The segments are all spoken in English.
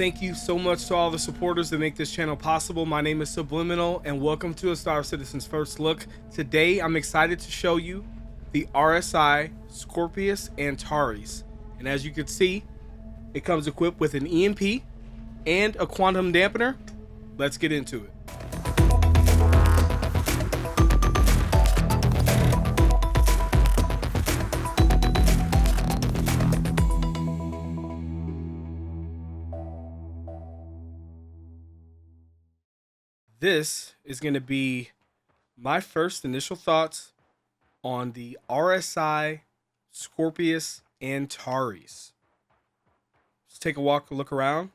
thank you so much to all the supporters that make this channel possible. My name is Subliminal, and welcome to A Star Citizen's First Look. Today, I'm excited to show you the RSI Scorpius Antares. And as you can see, it comes equipped with an EMP and a quantum dampener. Let's get into it. This is going to be my first initial thoughts on the RSI Scorpius Antares. Let's take a look around.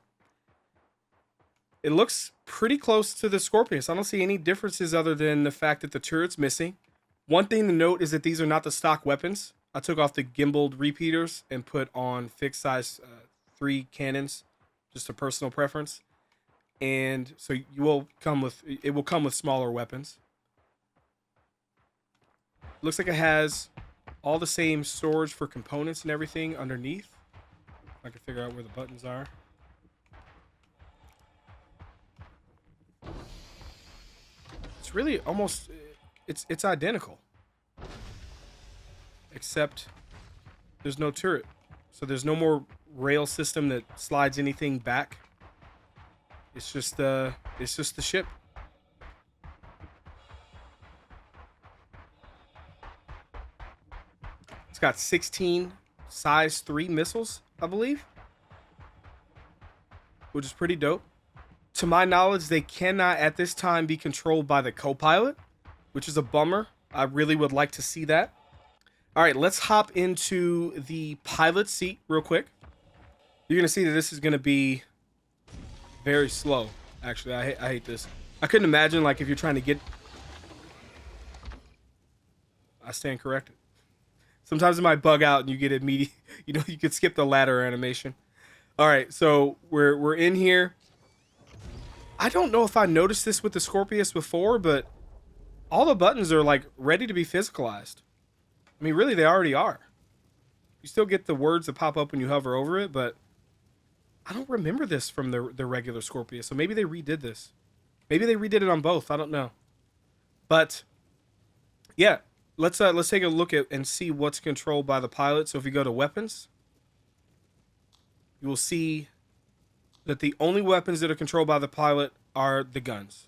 It looks pretty close to the Scorpius. I don't see any differences other than the fact that the turret's missing. One thing to note is that these are not the stock weapons. I took off the gimbaled repeaters and put on fixed size 3 cannons, just a personal it will come with smaller weapons. Looks like it has all the same storage for components and everything underneath. If I can figure out where the buttons are. It's really almost it's identical, except there's no turret, so there's no more rail system that slides anything back. It's just the ship. It's got 16 size 3 missiles, I believe, which is pretty dope. To my knowledge, they cannot at this time be controlled by the co-pilot, which is a bummer. I really would like to see that. All right, let's hop into the pilot seat real quick. You're gonna see that this is gonna be very slow. Actually, I hate this. I couldn't imagine, like, if you're trying to get... I stand corrected. Sometimes it might bug out and you get immediate... You know, you could skip the ladder animation. All right, so we're in here. I don't know if I noticed this with the Scorpius before, but all the buttons are, like, ready to be physicalized. I mean, really, they already are. You still get the words that pop up when you hover over it, but I don't remember this from the regular Scorpius, so maybe they redid this. Maybe they redid it on both. I don't know. But yeah, let's take a look at and see what's controlled by the pilot. So if you go to weapons, you will see that the only weapons that are controlled by the pilot are the guns.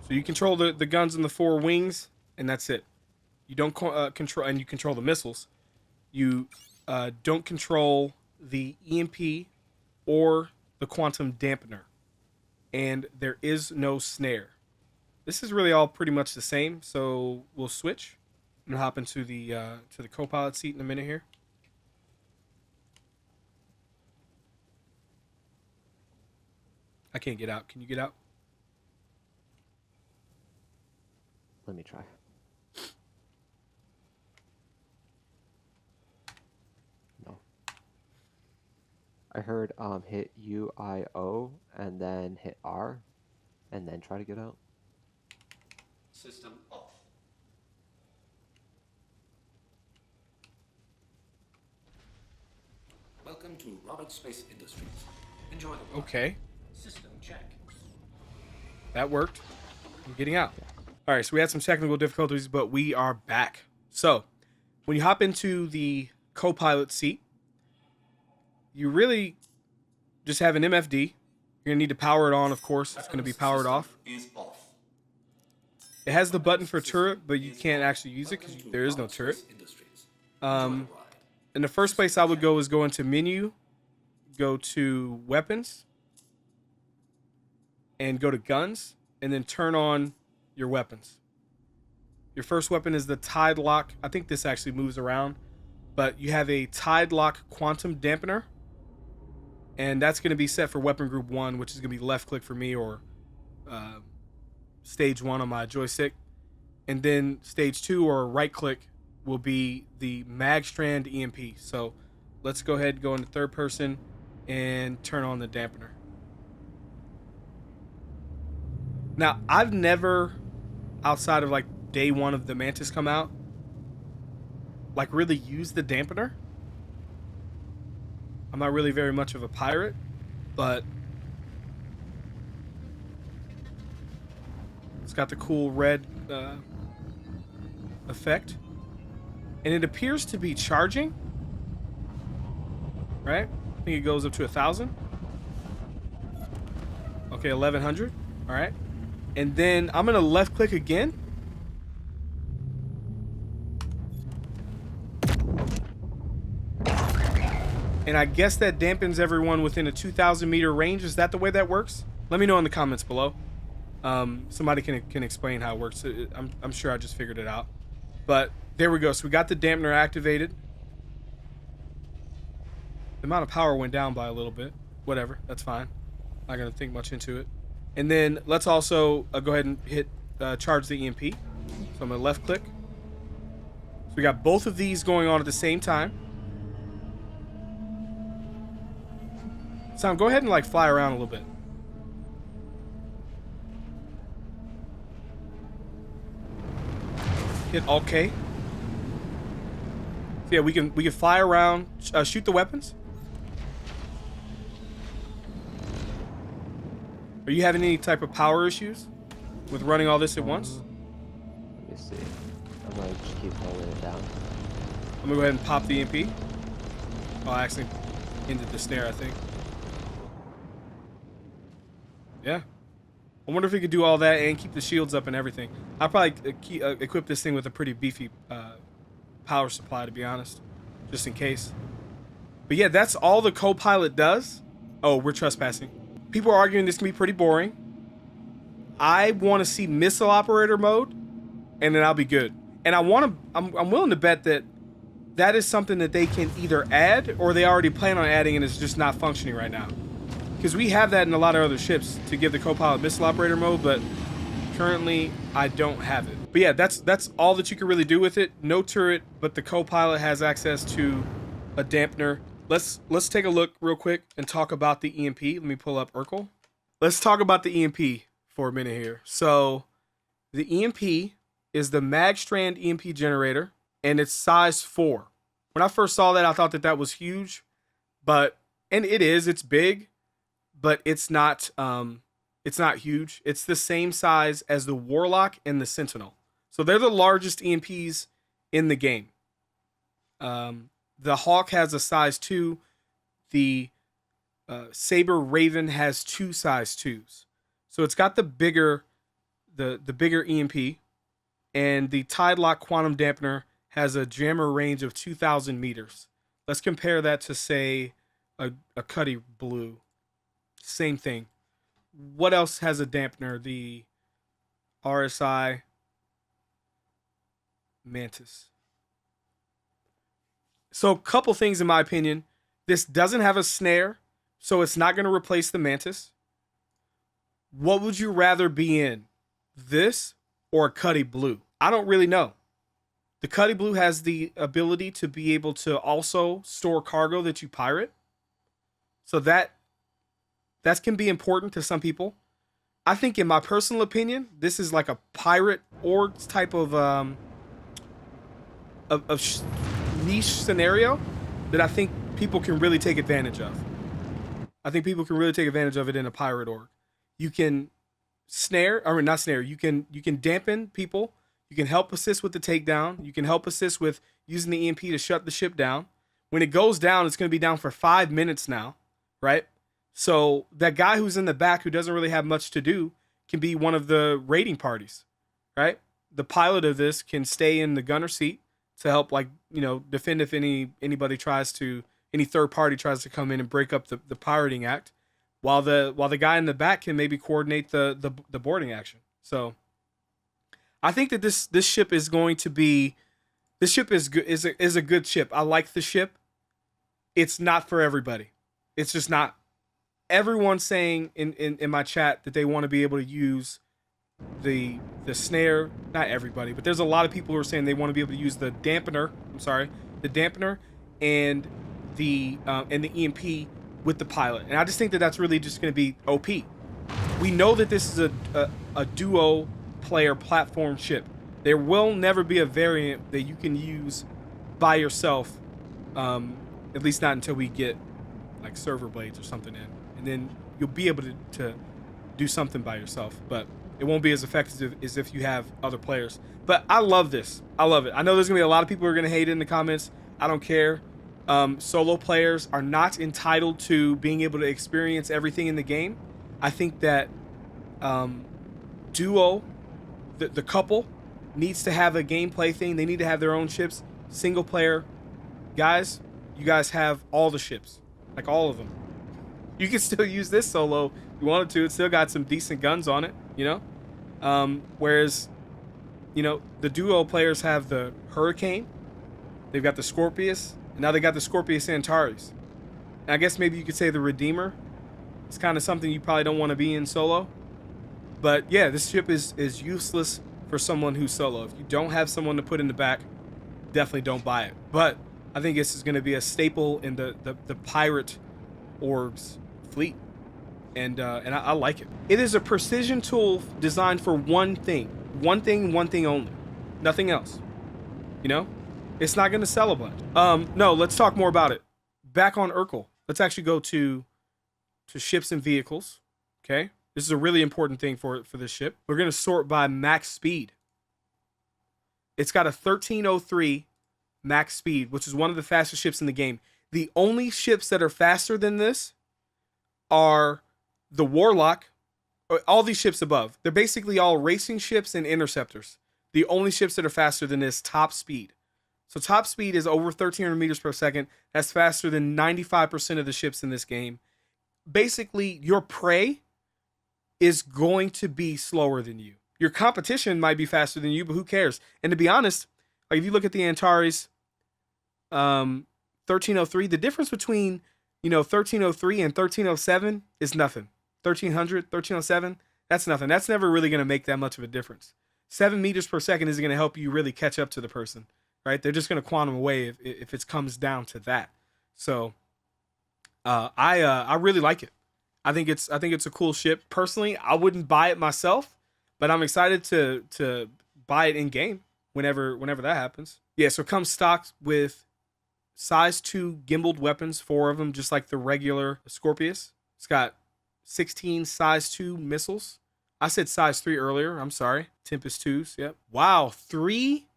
So you control the guns and the 4 wings, and that's it. You don't control, and you control the missiles. You don't control the EMP or the quantum dampener, and there is no snare. This is really all pretty much the same, so we'll switch. I'm gonna hop into the co-pilot seat in a minute here. I can't get out. Can you get out? Let me try. I heard hit UIO and then hit R and then try to get out. System off. Welcome to Robert Space Industries. Enjoy the ride. Okay. System check. That worked. I'm getting out. All right, so we had some technical difficulties, but we are back. So when you hop into the co-pilot seat, you really just have an MFD. You're gonna need to power it on, of course. It's gonna be powered off. Is off. It has the button for turret, but you can't actually use it because there is no turret. In the first place I would go is go into menu, go to weapons, and go to guns, and then turn on your weapons. Your first weapon is the Tide Lock. I think this actually moves around, but you have a Tide Lock quantum dampener. And that's going to be set for weapon group 1, which is going to be left click for me, or stage 1 on my joystick. And then stage 2 or right click will be the mag strand EMP. So let's go ahead and go into third person and turn on the dampener. Now, I've never, outside of like day 1 of the Mantis come out, like really used the dampener. I'm not really very much of a pirate, but it's got the cool red effect. And it appears to be charging, right? I think it goes up to 1,000. Okay, 1,100. All right. And then I'm gonna left click again. And I guess that dampens everyone within a 2,000 meter range. Is that the way that works? Let me know in the comments below. Somebody can explain how it works. I'm sure I just figured it out. But there we go. So we got the dampener activated. The amount of power went down by a little bit. Whatever, that's fine. Not gonna think much into it. And then let's also go ahead and hit charge the EMP. So I'm gonna left click. So we got both of these going on at the same time. Sam, go ahead and like fly around a little bit. Hit OK. So yeah, we can fly around, shoot the weapons. Are you having any type of power issues with running all this at once? Let me see. I'm gonna just keep holding it down. I'm gonna go ahead and pop the EMP. Oh, I actually ended the snare, I think. Yeah. I wonder if we could do all that and keep the shields up and everything. I'll probably equip this thing with a pretty beefy power supply, to be honest, just in case. But yeah, that's all the co-pilot does. Oh, we're trespassing. People are arguing this can be pretty boring. I want to see missile operator mode, and then I'll be good. And I'm willing to bet that is something that they can either add or they already plan on adding and it's just not functioning right now. Because we have that in a lot of other ships to give the co-pilot missile operator mode, but currently I don't have it. But yeah, that's all that you can really do with it. No turret, but the co-pilot has access to a dampener. Let's take a look real quick and talk about the EMP. Let me pull up Urkel. Let's talk about the EMP for a minute here. So the EMP is the Magstrand EMP generator, and it's size 4. When I first saw that, I thought that was huge, and it is. It's big, but it's not huge. It's the same size as the Warlock and the Sentinel. So they're the largest EMPs in the game. The Hawk has a size 2. The Saber Raven has 2 size 2s. So it's got the bigger EMP, and the Tidelock Quantum Dampener has a jammer range of 2,000 meters. Let's compare that to, say, a Cuddy Blue. Same thing. What else has a dampener? The RSI Mantis. So a couple things in my opinion. This doesn't have a snare, so it's not going to replace the Mantis. What would you rather be in? This or a Cuddy Blue? I don't really know. The Cuddy Blue has the ability to be able to also store cargo that you pirate. So that can be important to some people. I think in my personal opinion, this is like a pirate org type of niche scenario that I think people can really take advantage of. I think people can really take advantage of it in a pirate org. You can not snare, you can dampen people. You can help assist with the takedown. You can help assist with using the EMP to shut the ship down. When it goes down, it's going to be down for 5 minutes now, right? So that guy who's in the back who doesn't really have much to do can be one of the raiding parties, right? The pilot of this can stay in the gunner seat to help, like, defend if any third party tries to come in and break up the pirating act, while the guy in the back can maybe coordinate the boarding action. So I think that this ship is going to be, this ship is good, is a good ship. I like the ship. It's not for everybody. It's just not. Everyone's saying in my chat that they want to be able to use the snare. Not everybody, but there's a lot of people who are saying they want to be able to use the dampener. The dampener and the EMP with the pilot. And I just think that that's really just going to be OP. We know that this is a duo player platform ship. There will never be a variant that you can use by yourself, at least not until we get like server blades or something in, and then you'll be able to do something by yourself. But it won't be as effective as if you have other players. But I love this. I love it. I know there's gonna be a lot of people who are gonna hate it in the comments. I don't care. Solo players are not entitled to being able to experience everything in the game. I think that duo, the couple, needs to have a gameplay thing. They need to have their own ships. Single player, guys, you guys have all the ships, like all of them. You can still use this solo if you wanted to. It's still got some decent guns on it, you know. Whereas, you know, the duo players have the Hurricane, they've got the Scorpius, and now they got the Scorpius Antares. And I guess maybe you could say the Redeemer. It's kind of something you probably don't want to be in solo. But yeah, this ship is useless for someone who's solo. If you don't have someone to put in the back, definitely don't buy it. But I think this is going to be a staple in the pirate orgs fleet, and I like it. It is a precision tool designed for one thing only, nothing else. You know, it's not going to sell a bunch. No, let's talk more about it. Back on Urkel, let's actually go to ships and vehicles. Okay, this is a really important thing for this ship. We're going to sort by max speed. It's got a 1303 max speed, which is one of the fastest ships in the game. The only ships that are faster than this are the Warlock. All these ships above, they're basically all racing ships and interceptors. The only ships that are faster than this top speed. So top speed is over 1,300 meters per second. That's faster than 95% of the ships in this game. Basically, your prey is going to be slower than you. Your competition might be faster than you, but who cares? And to be honest, like if you look at the Antares 1303, the difference between, you know, 1303 and 1307 is nothing. 1300, 1307, that's nothing. That's never really going to make that much of a difference. 7 meters per second isn't going to help you really catch up to the person, right? They're just going to quantum away if it comes down to that. So I really like it. I think it's a cool ship. Personally, I wouldn't buy it myself, but I'm excited to buy it in game whenever that happens. Yeah, so it comes stocked with size 2 gimbaled weapons, 4 of them, just like the regular Scorpius. It's got 16 size 2 missiles. I said size 3 earlier. I'm sorry. Tempest 2s. Yep. Wow. 3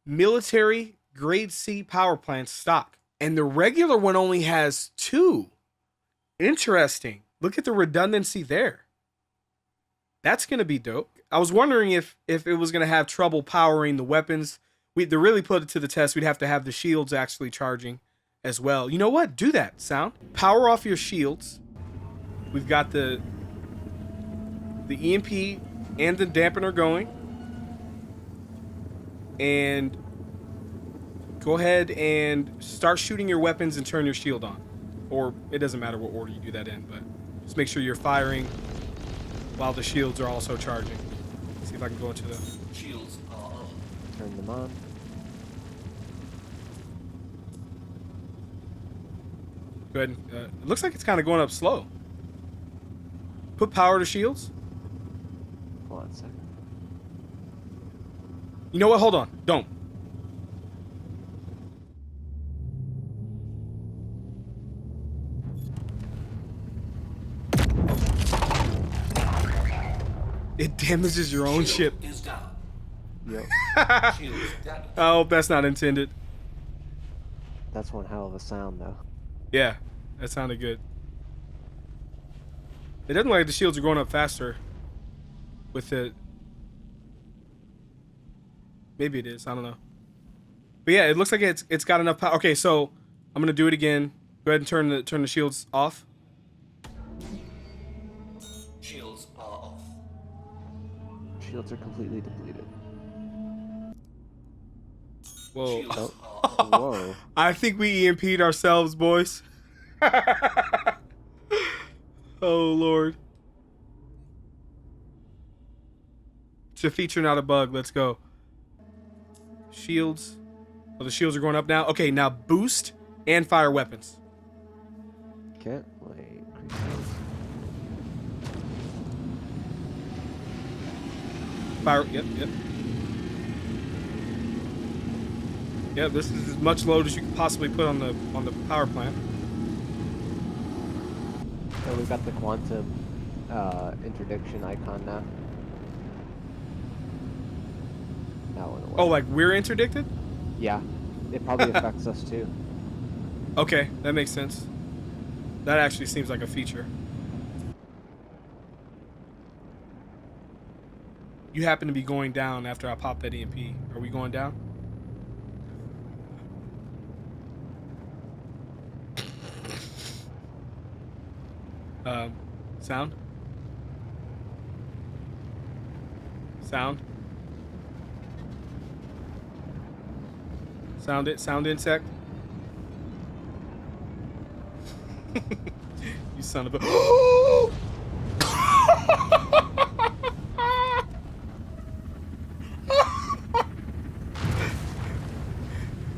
military grade C power plants stock. And the regular one only has 2. Interesting. Look at the redundancy there. That's going to be dope. I was wondering if it was going to have trouble powering the weapons. To really put it to the test, we'd have to have the shields actually charging as well. You know what? Do that, Sound. Power off your shields. We've got the EMP and the dampener going. And go ahead and start shooting your weapons and turn your shield on. Or it doesn't matter what order you do that in, but just make sure you're firing while the shields are also charging. See if I can go into the Shields are on. Turn them on. Go ahead. It looks like it's kind of going up slow. Put power to shields. Hold on a second. You know what? Hold on. Don't. It damages your own ship. Shield is down. Yep. Shield damaged. I hope that's not intended. That's one hell of a sound, though. Yeah, that sounded good. It doesn't look like the shields are going up faster with it. Maybe it is. I don't know. But yeah, it looks like it's got enough power. Okay, so I'm gonna do it again. Go ahead and turn the shields off. Shields are off. Shields are completely depleted. Whoa. Shields Oh. are off. Whoa. I think we EMP'd ourselves, boys. Oh, Lord. It's a feature, not a bug. Let's go. Shields. Oh, the shields are going up now. Okay, now boost and fire weapons. Okay, wait. Fire. Yep. Yeah, this is as much load as you can possibly put on the power plant. So we got the quantum interdiction icon now. That went away. Oh, like we're interdicted? Yeah, it probably affects us too. Okay, that makes sense. That actually seems like a feature. You happen to be going down after I pop that EMP. Are we going down? Sound? Sound? Sound it? Sound insect? You son of a...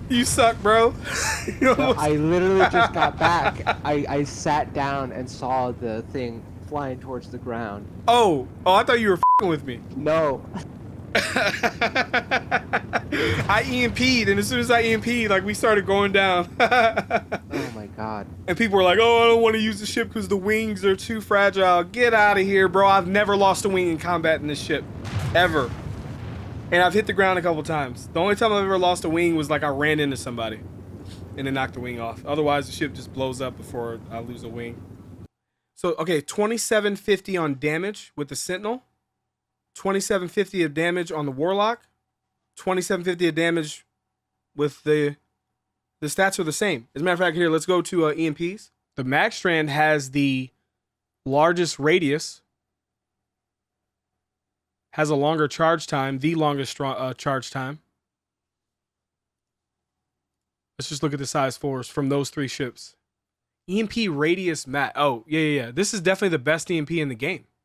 You suck, bro. You No, almost- I literally just got back. I sat down and saw the thing flying towards the ground. Oh, I thought you were f***ing with me. No. I EMP'd, and as soon as I EMP'd, like, we started going down. Oh my god. And people were like, oh, I don't want to use the ship because the wings are too fragile. Get out of here, bro. I've never lost a wing in combat in this ship. Ever. And I've hit the ground a couple times. The only time I've ever lost a wing was like I ran into somebody and then knocked the wing off. Otherwise, the ship just blows up before I lose a wing. So, okay, 2750 on damage with the Sentinel. 2750 of damage on the Warlock. 2750 of damage with the stats are the same. As a matter of fact, here, let's go to EMPs. The Mag Strand has the largest radius, has a longer charge time, the longest charge time. Let's just look at the size fours from those three ships. EMP radius mat. Oh, yeah. This is definitely the best EMP in the game.